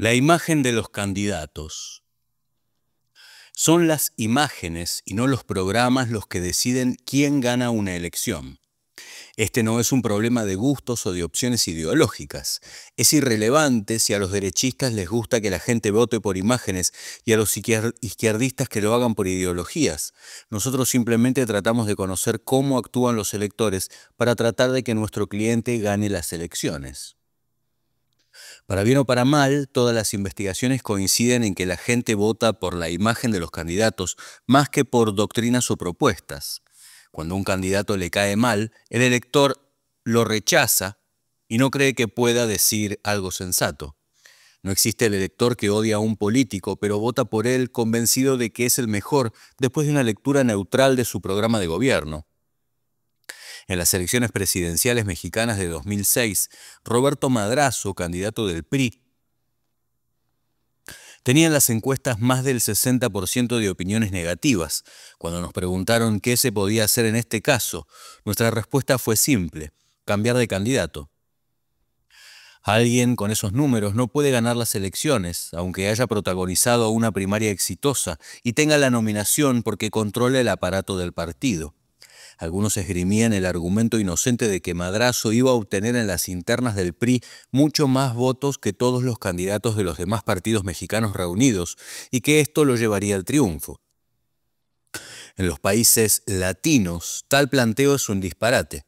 La imagen de los candidatos. Son las imágenes y no los programas los que deciden quién gana una elección. Este no es un problema de gustos o de opciones ideológicas. Es irrelevante si a los derechistas les gusta que la gente vote por imágenes y a los izquierdistas que lo hagan por ideologías. Nosotros simplemente tratamos de conocer cómo actúan los electores para tratar de que nuestro cliente gane las elecciones. Para bien o para mal, todas las investigaciones coinciden en que la gente vota por la imagen de los candidatos más que por doctrinas o propuestas. Cuando un candidato le cae mal, el elector lo rechaza y no cree que pueda decir algo sensato. No existe el elector que odia a un político, pero vota por él convencido de que es el mejor después de una lectura neutral de su programa de gobierno. En las elecciones presidenciales mexicanas de 2006, Roberto Madrazo, candidato del PRI, tenía en las encuestas más del 60% de opiniones negativas. Cuando nos preguntaron qué se podía hacer en este caso, nuestra respuesta fue simple: cambiar de candidato. Alguien con esos números no puede ganar las elecciones, aunque haya protagonizado una primaria exitosa y tenga la nominación porque controla el aparato del partido. Algunos esgrimían el argumento inocente de que Madrazo iba a obtener en las internas del PRI mucho más votos que todos los candidatos de los demás partidos mexicanos reunidos y que esto lo llevaría al triunfo. En los países latinos, tal planteo es un disparate.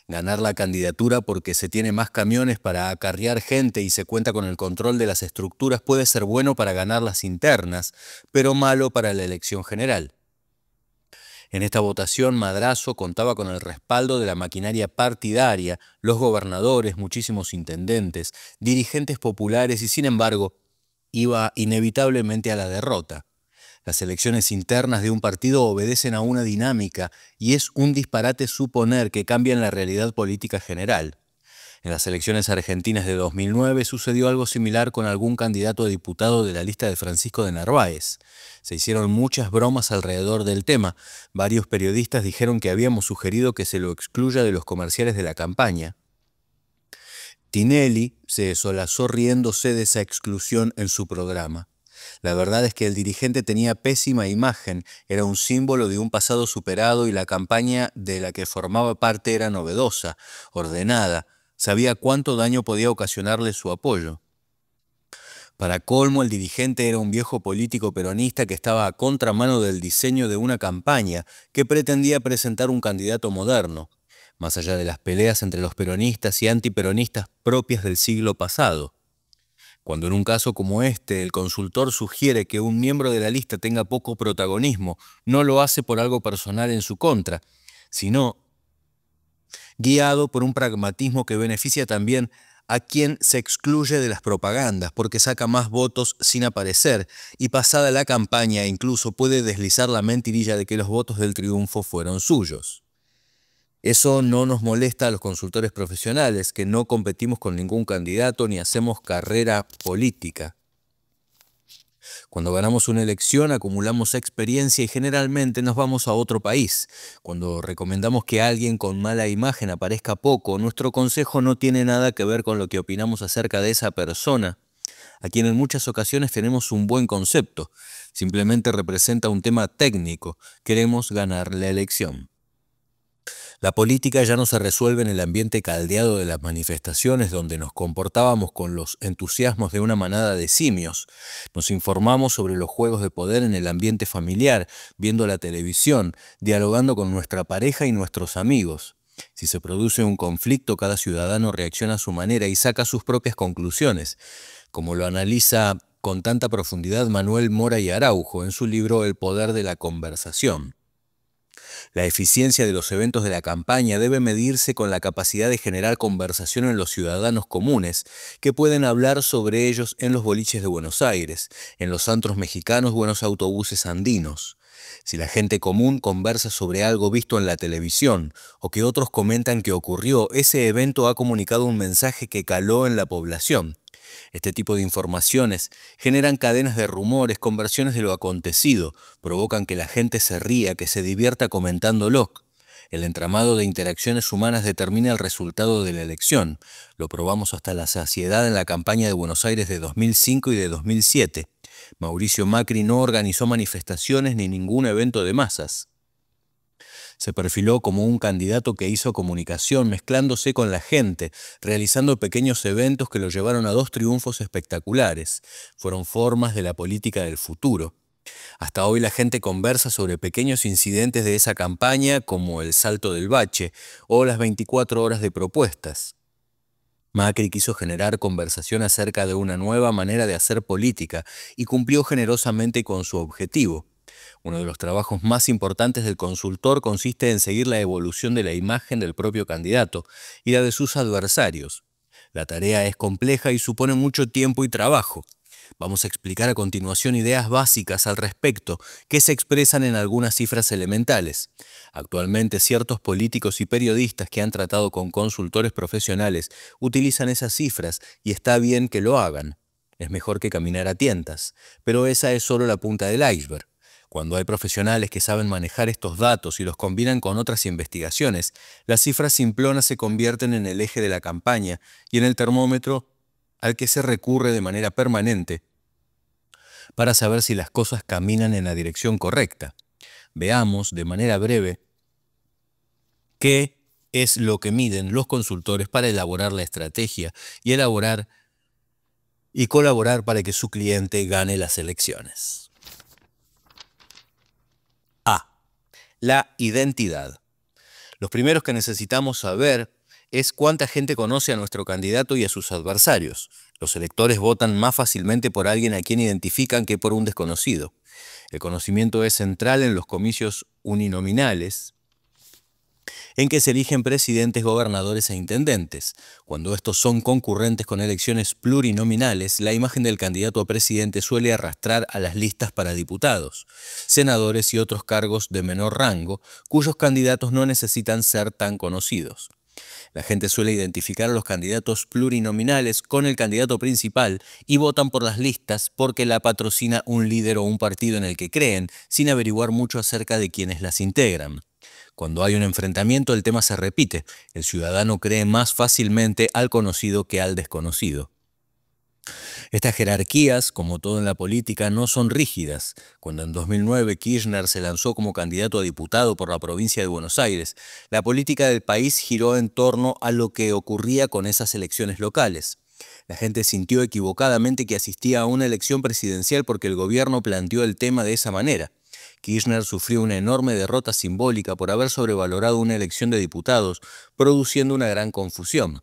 Ganar la candidatura porque se tiene más camiones para acarrear gente y se cuenta con el control de las estructuras puede ser bueno para ganar las internas, pero malo para la elección general. En esta votación, Madrazo contaba con el respaldo de la maquinaria partidaria, los gobernadores, muchísimos intendentes, dirigentes populares y, sin embargo, iba inevitablemente a la derrota. Las elecciones internas de un partido obedecen a una dinámica y es un disparate suponer que cambian la realidad política general. En las elecciones argentinas de 2009 sucedió algo similar con algún candidato a diputado de la lista de Francisco de Narváez. Se hicieron muchas bromas alrededor del tema. Varios periodistas dijeron que habíamos sugerido que se lo excluya de los comerciales de la campaña. Tinelli se solazó riéndose de esa exclusión en su programa. La verdad es que el dirigente tenía pésima imagen, era un símbolo de un pasado superado y la campaña de la que formaba parte era novedosa, ordenada. Sabía cuánto daño podía ocasionarle su apoyo. Para colmo, el dirigente era un viejo político peronista que estaba a contramano del diseño de una campaña que pretendía presentar un candidato moderno, más allá de las peleas entre los peronistas y antiperonistas propias del siglo pasado. Cuando en un caso como este el consultor sugiere que un miembro de la lista tenga poco protagonismo, no lo hace por algo personal en su contra, sino guiado por un pragmatismo que beneficia también a quien se excluye de las propagandas porque saca más votos sin aparecer y pasada la campaña incluso puede deslizar la mentirilla de que los votos del triunfo fueron suyos. Eso no nos molesta a los consultores profesionales, que no competimos con ningún candidato ni hacemos carrera política. Cuando ganamos una elección acumulamos experiencia y generalmente nos vamos a otro país. Cuando recomendamos que alguien con mala imagen aparezca poco, nuestro consejo no tiene nada que ver con lo que opinamos acerca de esa persona, a quien en muchas ocasiones tenemos un buen concepto. Simplemente representa un tema técnico. Queremos ganar la elección. La política ya no se resuelve en el ambiente caldeado de las manifestaciones donde nos comportábamos con los entusiasmos de una manada de simios. Nos informamos sobre los juegos de poder en el ambiente familiar, viendo la televisión, dialogando con nuestra pareja y nuestros amigos. Si se produce un conflicto, cada ciudadano reacciona a su manera y saca sus propias conclusiones, como lo analiza con tanta profundidad Manuel Mora y Araujo en su libro El poder de la conversación. La eficiencia de los eventos de la campaña debe medirse con la capacidad de generar conversación en los ciudadanos comunes, que pueden hablar sobre ellos en los boliches de Buenos Aires, en los antros mexicanos o en los autobuses andinos. Si la gente común conversa sobre algo visto en la televisión o que otros comentan que ocurrió, ese evento ha comunicado un mensaje que caló en la población. Este tipo de informaciones generan cadenas de rumores con versiones de lo acontecido, provocan que la gente se ría, que se divierta comentándolo. El entramado de interacciones humanas determina el resultado de la elección. Lo probamos hasta la saciedad en la campaña de Buenos Aires de 2005 y de 2007. Mauricio Macri no organizó manifestaciones ni ningún evento de masas. Se perfiló como un candidato que hizo comunicación mezclándose con la gente, realizando pequeños eventos que lo llevaron a 2 triunfos espectaculares. Fueron formas de la política del futuro. Hasta hoy la gente conversa sobre pequeños incidentes de esa campaña como el salto del bache o las 24 horas de propuestas. Macri quiso generar conversación acerca de una nueva manera de hacer política y cumplió generosamente con su objetivo. Uno de los trabajos más importantes del consultor consiste en seguir la evolución de la imagen del propio candidato y la de sus adversarios. La tarea es compleja y supone mucho tiempo y trabajo. Vamos a explicar a continuación ideas básicas al respecto que se expresan en algunas cifras elementales. Actualmente, ciertos políticos y periodistas que han tratado con consultores profesionales utilizan esas cifras y está bien que lo hagan. Es mejor que caminar a tientas, pero esa es solo la punta del iceberg. Cuando hay profesionales que saben manejar estos datos y los combinan con otras investigaciones, las cifras simplonas se convierten en el eje de la campaña y en el termómetro al que se recurre de manera permanente para saber si las cosas caminan en la dirección correcta. Veamos de manera breve qué es lo que miden los consultores para elaborar la estrategia y elaborar y colaborar para que su cliente gane las elecciones. A. La identidad. Los primeros que necesitamos saber es cuánta gente conoce a nuestro candidato y a sus adversarios. Los electores votan más fácilmente por alguien a quien identifican que por un desconocido. El conocimiento es central en los comicios uninominales, en que se eligen presidentes, gobernadores e intendentes. Cuando estos son concurrentes con elecciones plurinominales, la imagen del candidato a presidente suele arrastrar a las listas para diputados, senadores y otros cargos de menor rango, cuyos candidatos no necesitan ser tan conocidos. La gente suele identificar a los candidatos plurinominales con el candidato principal y votan por las listas porque la patrocina un líder o un partido en el que creen, sin averiguar mucho acerca de quienes las integran. Cuando hay un enfrentamiento, el tema se repite. El ciudadano cree más fácilmente al conocido que al desconocido. Estas jerarquías, como todo en la política, no son rígidas. Cuando en 2009 Kirchner se lanzó como candidato a diputado por la provincia de Buenos Aires, la política del país giró en torno a lo que ocurría con esas elecciones locales. La gente sintió equivocadamente que asistía a una elección presidencial porque el gobierno planteó el tema de esa manera. Kirchner sufrió una enorme derrota simbólica por haber sobrevalorado una elección de diputados, produciendo una gran confusión.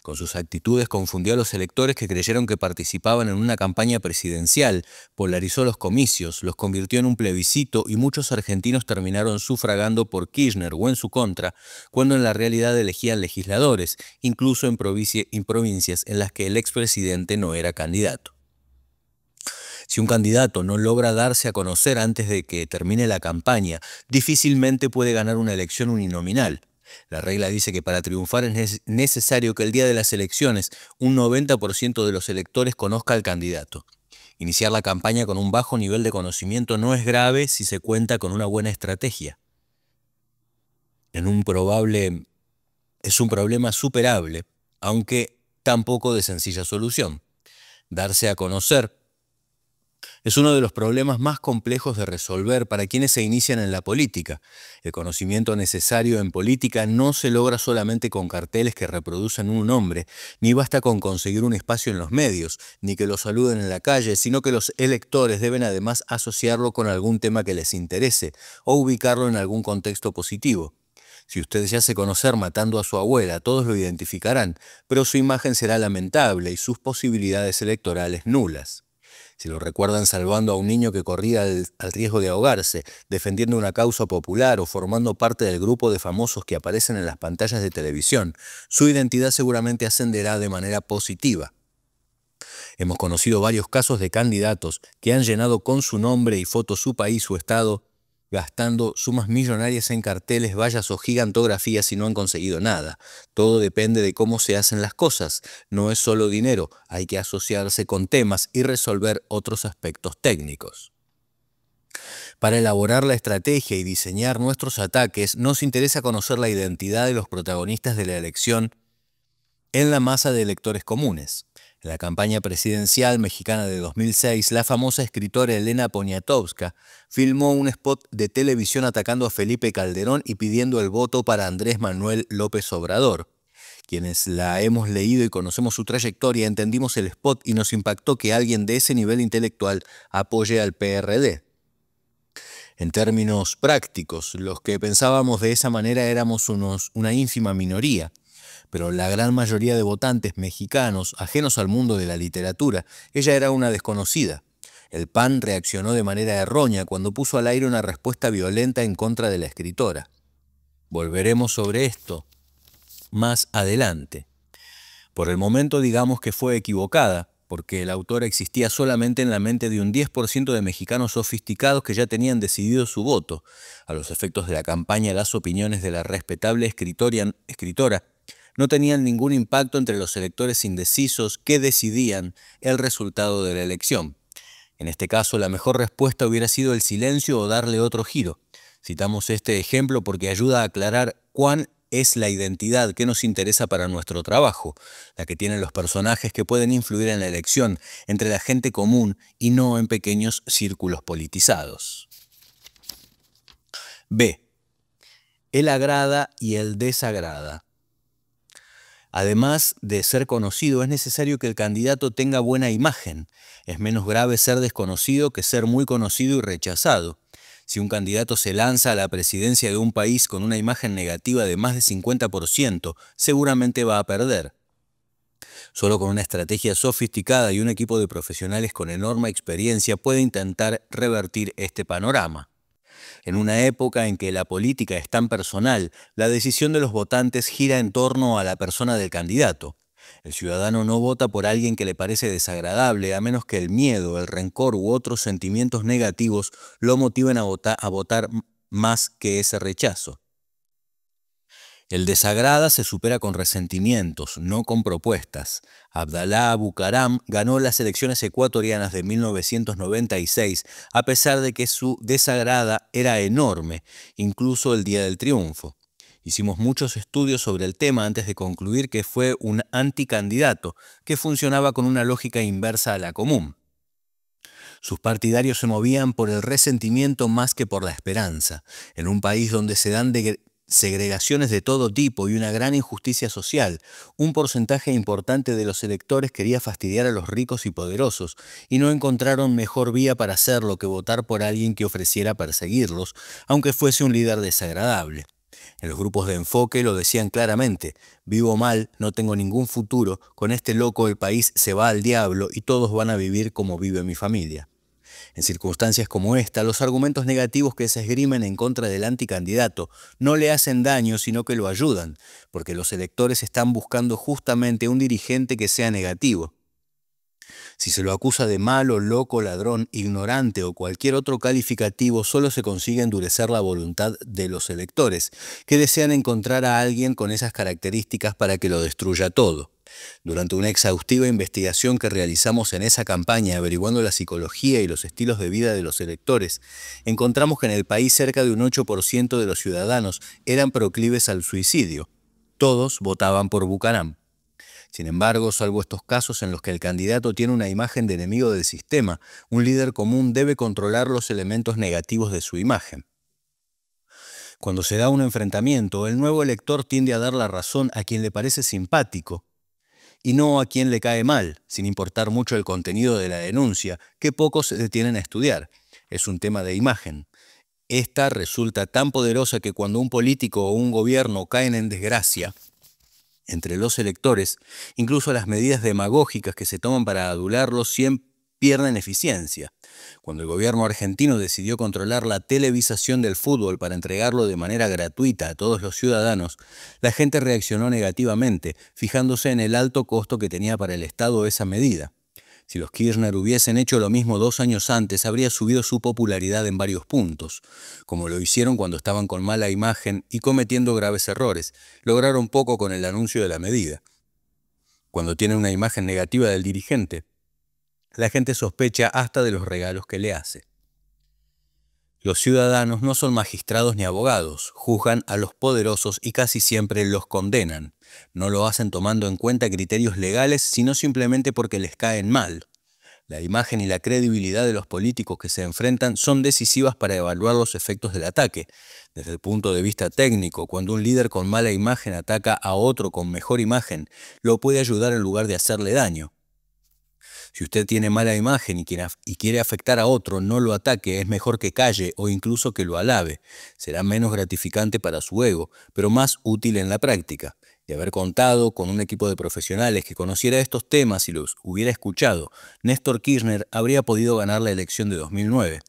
Con sus actitudes confundió a los electores que creyeron que participaban en una campaña presidencial, polarizó los comicios, los convirtió en un plebiscito y muchos argentinos terminaron sufragando por Kirchner o en su contra, cuando en la realidad elegían legisladores, incluso en provincias en las que el expresidente no era candidato. Si un candidato no logra darse a conocer antes de que termine la campaña, difícilmente puede ganar una elección uninominal. La regla dice que para triunfar es necesario que el día de las elecciones un 90% de los electores conozca al candidato. Iniciar la campaña con un bajo nivel de conocimiento no es grave si se cuenta con una buena estrategia. Es un problema superable, aunque tampoco de sencilla solución. Darse a conocer es uno de los problemas más complejos de resolver para quienes se inician en la política. El conocimiento necesario en política no se logra solamente con carteles que reproducen un nombre, ni basta con conseguir un espacio en los medios, ni que lo saluden en la calle, sino que los electores deben además asociarlo con algún tema que les interese o ubicarlo en algún contexto positivo. Si usted se hace conocer matando a su abuela, todos lo identificarán, pero su imagen será lamentable y sus posibilidades electorales nulas. Si lo recuerdan salvando a un niño que corría al riesgo de ahogarse, defendiendo una causa popular o formando parte del grupo de famosos que aparecen en las pantallas de televisión, su identidad seguramente ascenderá de manera positiva. Hemos conocido varios casos de candidatos que han llenado con su nombre y foto su país o estado, gastando sumas millonarias en carteles, vallas o gigantografías y no han conseguido nada. Todo depende de cómo se hacen las cosas. No es solo dinero, hay que asociarse con temas y resolver otros aspectos técnicos. Para elaborar la estrategia y diseñar nuestros ataques, nos interesa conocer la identidad de los protagonistas de la elección en la masa de electores comunes. En la campaña presidencial mexicana de 2006, la famosa escritora Elena Poniatowska filmó un spot de televisión atacando a Felipe Calderón y pidiendo el voto para Andrés Manuel López Obrador. Quienes la hemos leído y conocemos su trayectoria entendimos el spot y nos impactó que alguien de ese nivel intelectual apoye al PRD. En términos prácticos, los que pensábamos de esa manera éramos una ínfima minoría, pero la gran mayoría de votantes mexicanos, ajenos al mundo de la literatura, ella era una desconocida. El PAN reaccionó de manera errónea cuando puso al aire una respuesta violenta en contra de la escritora. Volveremos sobre esto más adelante. Por el momento digamos que fue equivocada, porque la autora existía solamente en la mente de un 10% de mexicanos sofisticados que ya tenían decidido su voto. A los efectos de la campaña, las opiniones de la respetable escritora no tenían ningún impacto entre los electores indecisos que decidían el resultado de la elección. En este caso, la mejor respuesta hubiera sido el silencio o darle otro giro. Citamos este ejemplo porque ayuda a aclarar cuán es la identidad que nos interesa para nuestro trabajo, la que tienen los personajes que pueden influir en la elección entre la gente común y no en pequeños círculos politizados. B. El agrada y el desagrada. Además de ser conocido, es necesario que el candidato tenga buena imagen. Es menos grave ser desconocido que ser muy conocido y rechazado. Si un candidato se lanza a la presidencia de un país con una imagen negativa de más de 50%, seguramente va a perder. Solo con una estrategia sofisticada y un equipo de profesionales con enorme experiencia puede intentar revertir este panorama. En una época en que la política es tan personal, la decisión de los votantes gira en torno a la persona del candidato. El ciudadano no vota por alguien que le parece desagradable, a menos que el miedo, el rencor u otros sentimientos negativos lo motiven a votar más que ese rechazo. El desagrada se supera con resentimientos, no con propuestas. Abdalá Bucaram ganó las elecciones ecuatorianas de 1996, a pesar de que su desagrada era enorme, incluso el día del triunfo. Hicimos muchos estudios sobre el tema antes de concluir que fue un anticandidato, que funcionaba con una lógica inversa a la común. Sus partidarios se movían por el resentimiento más que por la esperanza. En un país donde se dan segregaciones de todo tipo y una gran injusticia social, un porcentaje importante de los electores quería fastidiar a los ricos y poderosos, y no encontraron mejor vía para hacerlo que votar por alguien que ofreciera perseguirlos, aunque fuese un líder desagradable. En los grupos de enfoque lo decían claramente: vivo mal, no tengo ningún futuro, con este loco el país se va al diablo y todos van a vivir como vive mi familia. En circunstancias como esta, los argumentos negativos que se esgrimen en contra del anticandidato no le hacen daño, sino que lo ayudan, porque los electores están buscando justamente un dirigente que sea negativo. Si se lo acusa de malo, loco, ladrón, ignorante o cualquier otro calificativo, solo se consigue endurecer la voluntad de los electores, que desean encontrar a alguien con esas características para que lo destruya todo. Durante una exhaustiva investigación que realizamos en esa campaña, averiguando la psicología y los estilos de vida de los electores, encontramos que en el país cerca de un 8% de los ciudadanos eran proclives al suicidio. Todos votaban por Bucaram. Sin embargo, salvo estos casos en los que el candidato tiene una imagen de enemigo del sistema, un líder común debe controlar los elementos negativos de su imagen. Cuando se da un enfrentamiento, el nuevo elector tiende a dar la razón a quien le parece simpático y no a quien le cae mal, sin importar mucho el contenido de la denuncia, que pocos se detienen a estudiar. Es un tema de imagen. Esta resulta tan poderosa que cuando un político o un gobierno caen en desgracia entre los electores, incluso las medidas demagógicas que se toman para adularlos siempre pierden eficiencia. Cuando el gobierno argentino decidió controlar la televisación del fútbol para entregarlo de manera gratuita a todos los ciudadanos, la gente reaccionó negativamente, fijándose en el alto costo que tenía para el Estado esa medida. Si los Kirchner hubiesen hecho lo mismo 2 años antes, habría subido su popularidad en varios puntos. Como lo hicieron cuando estaban con mala imagen y cometiendo graves errores, lograron poco con el anuncio de la medida. Cuando tienen una imagen negativa del dirigente, la gente sospecha hasta de los regalos que le hace. Los ciudadanos no son magistrados ni abogados, juzgan a los poderosos y casi siempre los condenan. No lo hacen tomando en cuenta criterios legales, sino simplemente porque les caen mal. La imagen y la credibilidad de los políticos que se enfrentan son decisivas para evaluar los efectos del ataque. Desde el punto de vista técnico, cuando un líder con mala imagen ataca a otro con mejor imagen, lo puede ayudar en lugar de hacerle daño. Si usted tiene mala imagen y quiere afectar a otro, no lo ataque, es mejor que calle o incluso que lo alabe. Será menos gratificante para su ego, pero más útil en la práctica. De haber contado con un equipo de profesionales que conociera estos temas y los hubiera escuchado, Néstor Kirchner habría podido ganar la elección de 2009.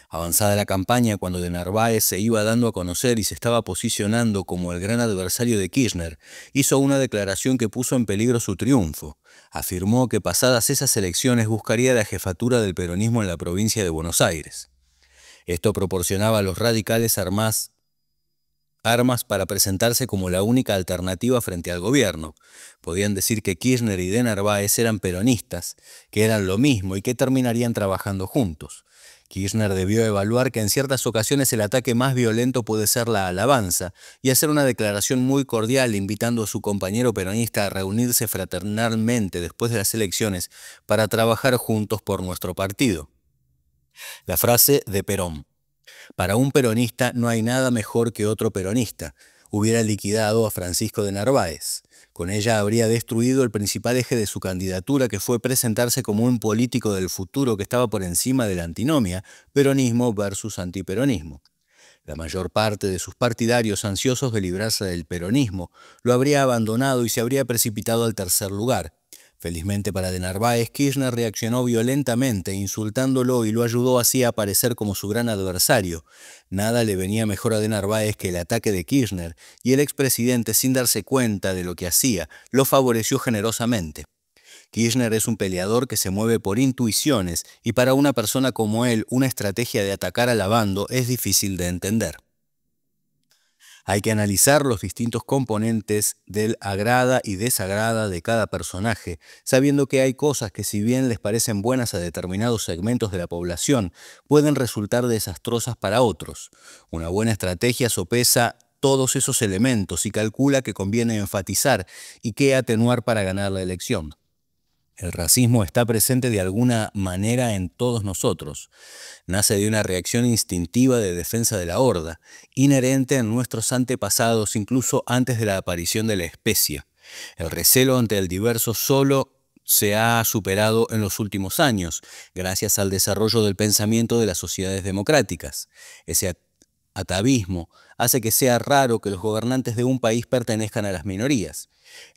Avanzada la campaña, cuando de Narváez se iba dando a conocer y se estaba posicionando como el gran adversario de Kirchner, hizo una declaración que puso en peligro su triunfo. Afirmó que pasadas esas elecciones buscaría la jefatura del peronismo en la provincia de Buenos Aires. Esto proporcionaba a los radicales armas para presentarse como la única alternativa frente al gobierno. Podían decir que Kirchner y de Narváez eran peronistas, que eran lo mismo y que terminarían trabajando juntos. Kirchner debió evaluar que en ciertas ocasiones el ataque más violento puede ser la alabanza y hacer una declaración muy cordial invitando a su compañero peronista a reunirse fraternalmente después de las elecciones para trabajar juntos por nuestro partido. La frase de Perón: para un peronista no hay nada mejor que otro peronista, hubiera liquidado a Francisco de Narváez. Con ella habría destruido el principal eje de su candidatura, que fue presentarse como un político del futuro que estaba por encima de la antinomia, peronismo versus antiperonismo. La mayor parte de sus partidarios, ansiosos de librarse del peronismo, lo habría abandonado y se habría precipitado al tercer lugar. Felizmente para de Narváez, Kirchner reaccionó violentamente, insultándolo, y lo ayudó así a aparecer como su gran adversario. Nada le venía mejor a de Narváez que el ataque de Kirchner, y el expresidente, sin darse cuenta de lo que hacía, lo favoreció generosamente. Kirchner es un peleador que se mueve por intuiciones, y para una persona como él, una estrategia de atacar alabando es difícil de entender. Hay que analizar los distintos componentes del agrada y desagrada de cada personaje, sabiendo que hay cosas que, si bien les parecen buenas a determinados segmentos de la población, pueden resultar desastrosas para otros. Una buena estrategia sopesa todos esos elementos y calcula qué conviene enfatizar y qué atenuar para ganar la elección. El racismo está presente de alguna manera en todos nosotros. Nace de una reacción instintiva de defensa de la horda, inherente en nuestros antepasados incluso antes de la aparición de la especie. El recelo ante el diverso solo se ha superado en los últimos años, gracias al desarrollo del pensamiento de las sociedades democráticas. Ese atavismo hace que sea raro que los gobernantes de un país pertenezcan a las minorías.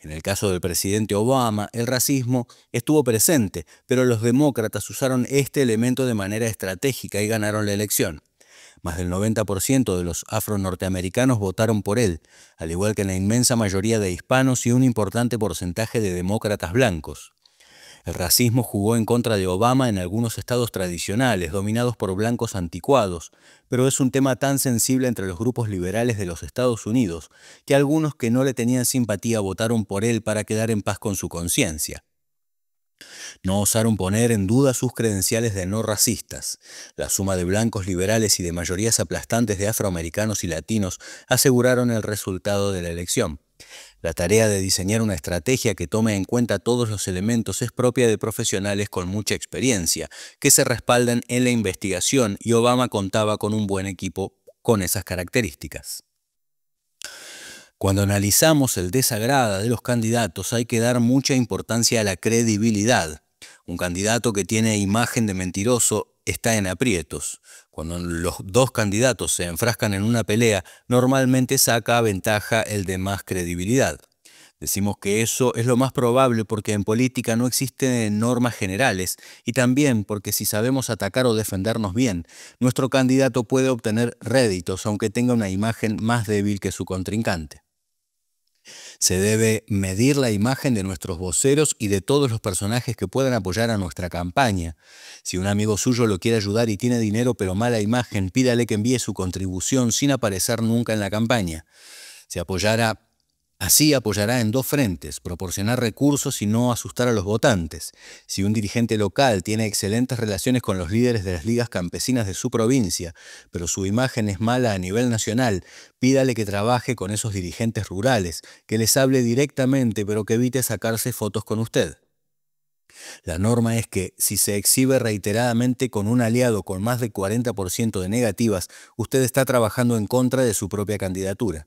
En el caso del presidente Obama, el racismo estuvo presente, pero los demócratas usaron este elemento de manera estratégica y ganaron la elección. Más del 90% de los afro-norteamericanos votaron por él, al igual que la inmensa mayoría de hispanos y un importante porcentaje de demócratas blancos. El racismo jugó en contra de Obama en algunos estados tradicionales, dominados por blancos anticuados, pero es un tema tan sensible entre los grupos liberales de los Estados Unidos que algunos que no le tenían simpatía votaron por él para quedar en paz con su conciencia. No osaron poner en duda sus credenciales de no racistas. La suma de blancos liberales y de mayorías aplastantes de afroamericanos y latinos aseguraron el resultado de la elección. La tarea de diseñar una estrategia que tome en cuenta todos los elementos es propia de profesionales con mucha experiencia, que se respaldan en la investigación, y Obama contaba con un buen equipo con esas características. Cuando analizamos el desagrado de los candidatos, hay que dar mucha importancia a la credibilidad. Un candidato que tiene imagen de mentiroso está en aprietos. Cuando los dos candidatos se enfrascan en una pelea, normalmente saca ventaja el de más credibilidad. Decimos que eso es lo más probable porque en política no existen normas generales, y también porque si sabemos atacar o defendernos bien, nuestro candidato puede obtener réditos aunque tenga una imagen más débil que su contrincante. Se debe medir la imagen de nuestros voceros y de todos los personajes que puedan apoyar a nuestra campaña. Si un amigo suyo lo quiere ayudar y tiene dinero pero mala imagen, pídale que envíe su contribución sin aparecer nunca en la campaña. Si apoyara Así apoyará en dos frentes: proporcionar recursos y no asustar a los votantes. Si un dirigente local tiene excelentes relaciones con los líderes de las ligas campesinas de su provincia, pero su imagen es mala a nivel nacional, pídale que trabaje con esos dirigentes rurales, que les hable directamente, pero que evite sacarse fotos con usted. La norma es que, si se exhibe reiteradamente con un aliado con más del 40% de negativas, usted está trabajando en contra de su propia candidatura.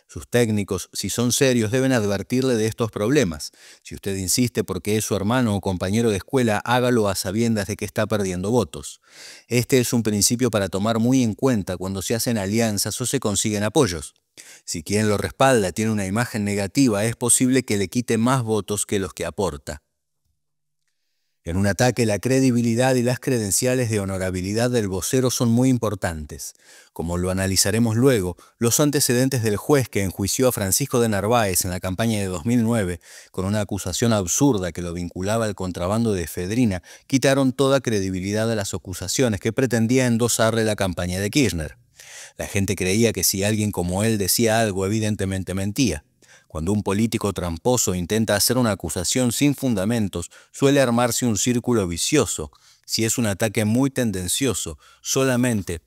Sus técnicos, si son serios, deben advertirle de estos problemas. Si usted insiste porque es su hermano o compañero de escuela, hágalo a sabiendas de que está perdiendo votos. Este es un principio para tomar muy en cuenta cuando se hacen alianzas o se consiguen apoyos. Si quien lo respalda tiene una imagen negativa, es posible que le quite más votos que los que aporta. En un ataque, la credibilidad y las credenciales de honorabilidad del vocero son muy importantes. Como lo analizaremos luego, los antecedentes del juez que enjuició a Francisco de Narváez en la campaña de 2009 con una acusación absurda que lo vinculaba al contrabando de efedrina quitaron toda credibilidad a las acusaciones que pretendía endosarle la campaña de Kirchner. La gente creía que si alguien como él decía algo, evidentemente mentía. Cuando un político tramposo intenta hacer una acusación sin fundamentos, suele armarse un círculo vicioso. Si es un ataque muy tendencioso, solamente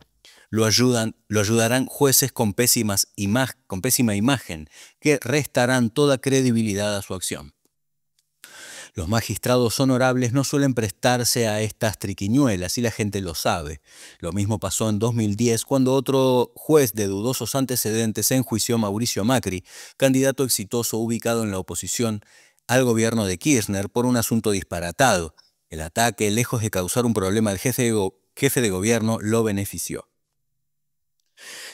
lo ayudarán jueces con pésima imagen, que restarán toda credibilidad a su acción. Los magistrados honorables no suelen prestarse a estas triquiñuelas y la gente lo sabe. Lo mismo pasó en 2010 cuando otro juez de dudosos antecedentes enjuició a Mauricio Macri, candidato exitoso ubicado en la oposición al gobierno de Kirchner, por un asunto disparatado. El ataque, lejos de causar un problema al jefe de gobierno, lo benefició.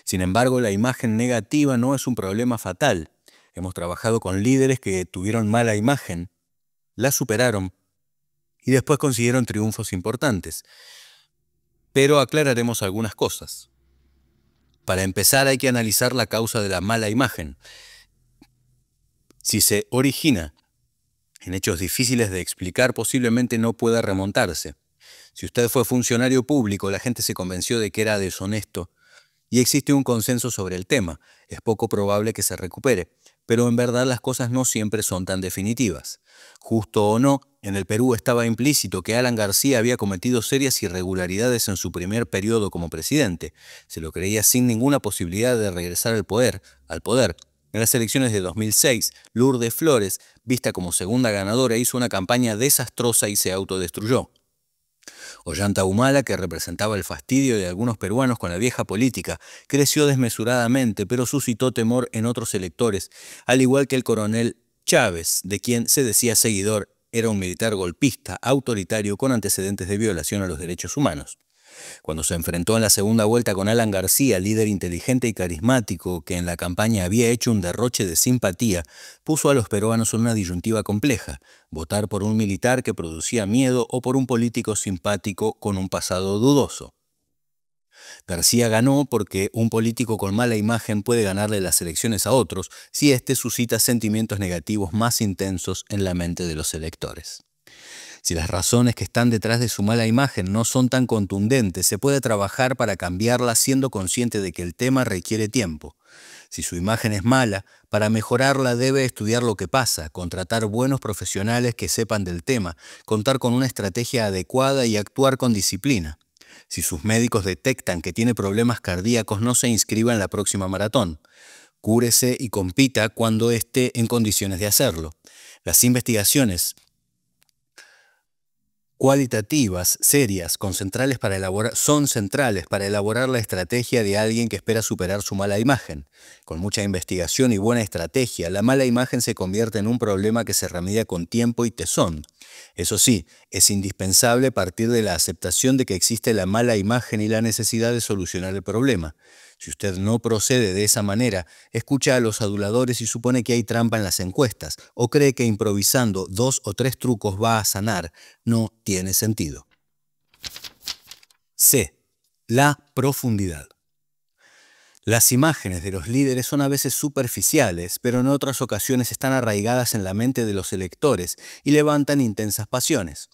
Sin embargo, la imagen negativa no es un problema fatal. Hemos trabajado con líderes que tuvieron mala imagen, la superaron y después consiguieron triunfos importantes. Pero aclararemos algunas cosas. Para empezar, hay que analizar la causa de la mala imagen. Si se origina en hechos difíciles de explicar, posiblemente no pueda remontarse. Si usted fue funcionario público, la gente se convenció de que era deshonesto y existe un consenso sobre el tema. Es poco probable que se recupere, pero en verdad las cosas no siempre son tan definitivas. Justo o no, en el Perú estaba implícito que Alan García había cometido serias irregularidades en su primer periodo como presidente. Se lo creía sin ninguna posibilidad de regresar al poder. En las elecciones de 2006, Lourdes Flores, vista como segunda ganadora, hizo una campaña desastrosa y se autodestruyó. Ollanta Humala, que representaba el fastidio de algunos peruanos con la vieja política, creció desmesuradamente, pero suscitó temor en otros electores, al igual que el coronel Chávez, de quien se decía seguidor. Era un militar golpista, autoritario, con antecedentes de violación a los derechos humanos. Cuando se enfrentó en la segunda vuelta con Alan García, líder inteligente y carismático que en la campaña había hecho un derroche de simpatía, puso a los peruanos en una disyuntiva compleja: votar por un militar que producía miedo o por un político simpático con un pasado dudoso. García ganó porque un político con mala imagen puede ganarle las elecciones a otros si éste suscita sentimientos negativos más intensos en la mente de los electores. Si las razones que están detrás de su mala imagen no son tan contundentes, se puede trabajar para cambiarla siendo consciente de que el tema requiere tiempo. Si su imagen es mala, para mejorarla debe estudiar lo que pasa, contratar buenos profesionales que sepan del tema, contar con una estrategia adecuada y actuar con disciplina. Si sus médicos detectan que tiene problemas cardíacos, no se inscriba en la próxima maratón. Cúrese y compita cuando esté en condiciones de hacerlo. Las investigaciones cualitativas, serias, son centrales para elaborar la estrategia de alguien que espera superar su mala imagen. Con mucha investigación y buena estrategia, la mala imagen se convierte en un problema que se remedia con tiempo y tesón. Eso sí, es indispensable partir de la aceptación de que existe la mala imagen y la necesidad de solucionar el problema. Si usted no procede de esa manera, escucha a los aduladores y supone que hay trampa en las encuestas, o cree que improvisando 2 o 3 trucos va a sanar, no tiene sentido. C. La profundidad. Las imágenes de los líderes son a veces superficiales, pero en otras ocasiones están arraigadas en la mente de los electores y levantan intensas pasiones.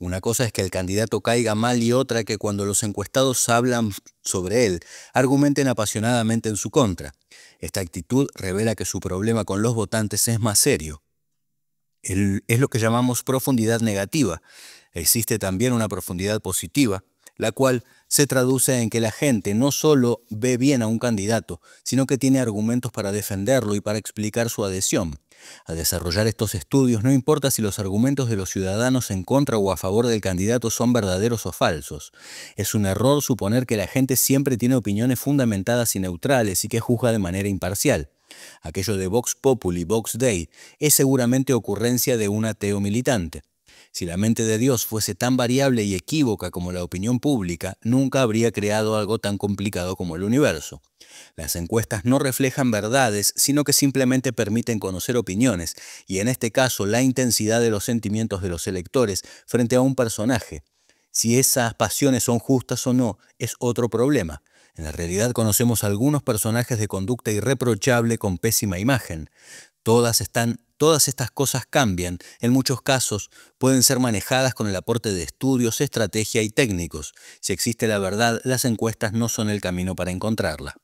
Una cosa es que el candidato caiga mal y otra que cuando los encuestados hablan sobre él, argumenten apasionadamente en su contra. Esta actitud revela que su problema con los votantes es más serio. Es lo que llamamos profundidad negativa. Existe también una profundidad positiva, la cual se traduce en que la gente no solo ve bien a un candidato, sino que tiene argumentos para defenderlo y para explicar su adhesión. Al desarrollar estos estudios, no importa si los argumentos de los ciudadanos en contra o a favor del candidato son verdaderos o falsos. Es un error suponer que la gente siempre tiene opiniones fundamentadas y neutrales y que juzga de manera imparcial. Aquello de Vox Populi, Vox Dei, es seguramente ocurrencia de un ateo militante. Si la mente de Dios fuese tan variable y equívoca como la opinión pública, nunca habría creado algo tan complicado como el universo. Las encuestas no reflejan verdades, sino que simplemente permiten conocer opiniones, y en este caso la intensidad de los sentimientos de los electores frente a un personaje. Si esas pasiones son justas o no, es otro problema. En la realidad conocemos algunos personajes de conducta irreprochable con pésima imagen. Todas estas cosas cambian, en muchos casos pueden ser manejadas con el aporte de estudios, estrategia y técnicos. Si existe la verdad, las encuestas no son el camino para encontrarla.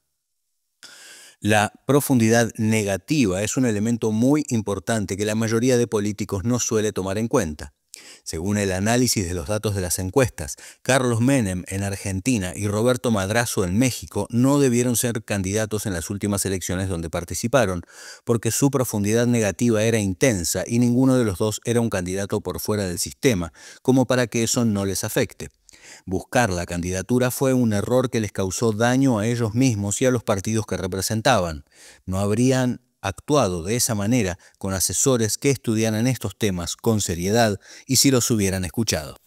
La profundidad negativa es un elemento muy importante que la mayoría de políticos no suele tomar en cuenta. Según el análisis de los datos de las encuestas, Carlos Menem en Argentina y Roberto Madrazo en México no debieron ser candidatos en las últimas elecciones donde participaron, porque su profundidad negativa era intensa y ninguno de los dos era un candidato por fuera del sistema, como para que eso no les afecte. Buscar la candidatura fue un error que les causó daño a ellos mismos y a los partidos que representaban. No habrían actuado de esa manera con asesores que estudiaran estos temas con seriedad y si los hubieran escuchado.